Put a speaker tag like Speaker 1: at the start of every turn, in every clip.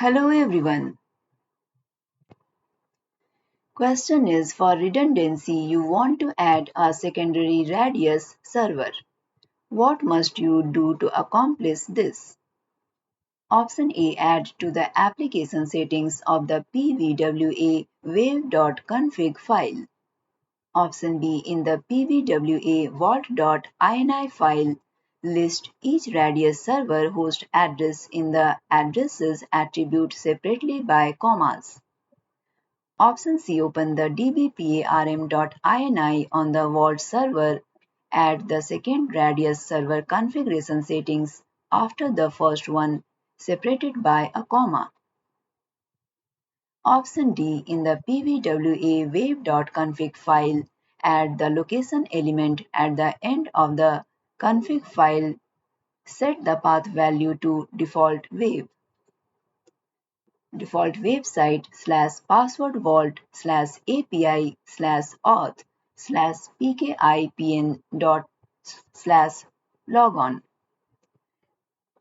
Speaker 1: Hello everyone. Question is, for redundancy you want to add a secondary radius server. What must you do to accomplish this? Option A, add to the application settings of the pvwa wave.config file. Option B, in the pvwa vault.ini file, list each radius server host address in the addresses attribute separately by commas. Option C, open the dbparm.ini on the vault server, add the second radius server configuration settings after the first one, separated by a comma. Option D, in the pvwa wave.config file, add the location element at the end of the config file, set the path value to default website /password vault/api/auth/pkipn /logon.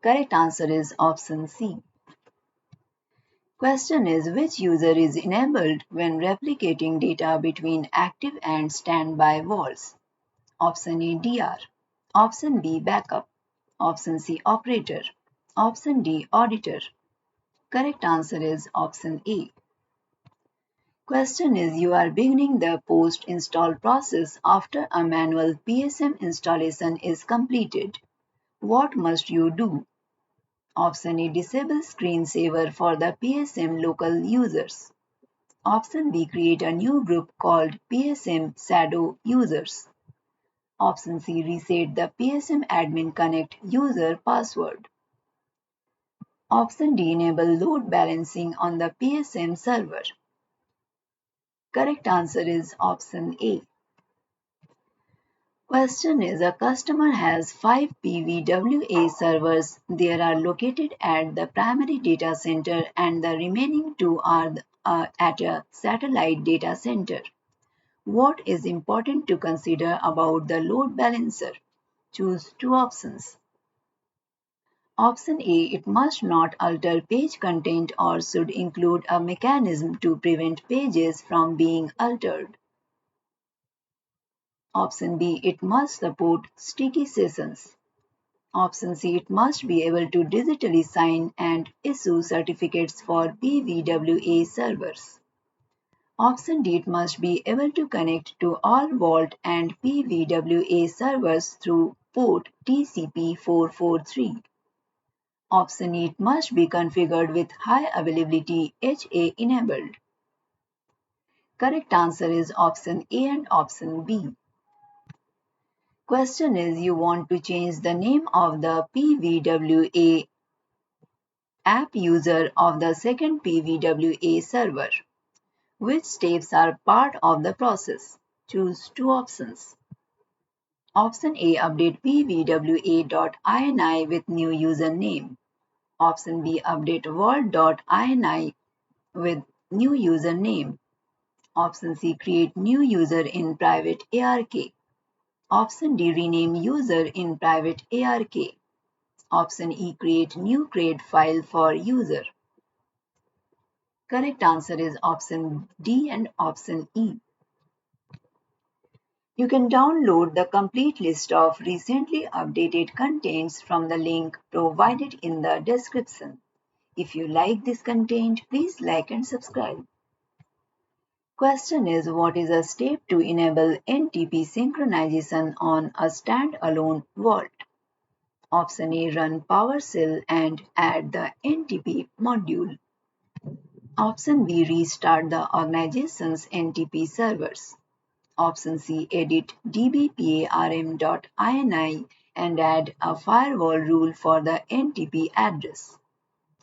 Speaker 1: Correct answer is option C. Question is, which user is enabled when replicating data between active and standby vaults? Option A, DR. Option B, backup. Option C, operator. Option D, auditor. Correct answer is option A. Question is, you are beginning the post-install process after a manual PSM installation is completed. What must you do? Option A, disable screensaver for the PSM local users. Option B, create a new group called PSM shadow users. Option C, reset the PSM admin connect user password. Option D, enable load balancing on the PSM server. Correct answer is option A. Question is, a customer has 5 PVWA servers. They are located at the primary data center and the remaining 2 are at a satellite data center. What is important to consider about the load balancer? Choose 2 options. Option A, it must not alter page content or should include a mechanism to prevent pages from being altered. Option B, it must support sticky sessions. Option C, it must be able to digitally sign and issue certificates for PVWA servers. Option D, it must be able to connect to all Vault and PVWA servers through port TCP 443. Option E, it must be configured with high availability HA enabled. Correct answer is option A and option B. Question is, you want to change the name of the PVWA app user of the second PVWA server. Which steps are part of the process? Choose 2 options. Option A, update pvwa.ini with new username. Option B, update vault.ini with new username. Option C, create new user in private ARK. Option D, rename user in private ARK. Option E, create new CRAD file for user. Correct answer is option D and option E. You can download the complete list of recently updated contents from the link provided in the description. If you like this content, please like and subscribe. Question is, what is a step to enable NTP synchronization on a standalone vault? Option A, run PowerShell and add the NTP module. Option B, restart the organization's NTP servers. Option C, edit dbparm.ini and add a firewall rule for the NTP address.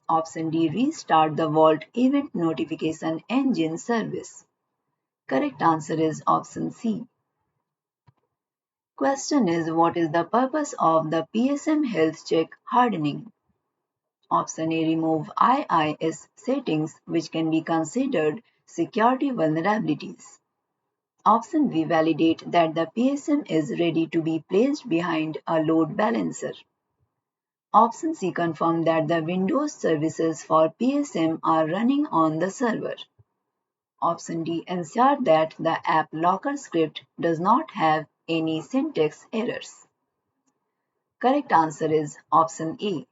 Speaker 1: Option D, restart the Vault event notification engine service. Correct answer is option C. Question is, what is the purpose of the PSM health check hardening? Option A, remove IIS settings which can be considered security vulnerabilities. Option B, validate that the PSM is ready to be placed behind a load balancer. Option C. Confirm that the Windows services for PSM are running on the server. Option D. Ensure that the app locker script does not have any syntax errors. Correct answer is option A.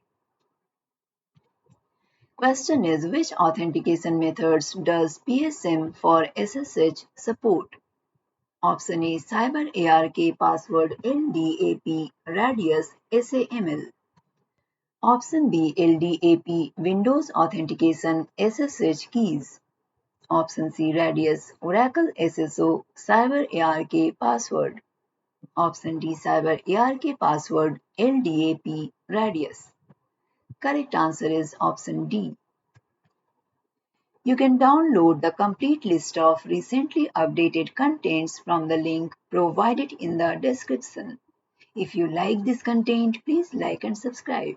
Speaker 1: Question is, which authentication methods does PSM for SSH support? Option A. CyberArk password LDAP radius SAML. Option B. LDAP Windows authentication SSH keys. Option C. Radius Oracle SSO CyberArk password. Option D. CyberArk password LDAP radius. Correct answer is option D. You can download the complete list of recently updated contents from the link provided in the description. If you like this content, please like and subscribe.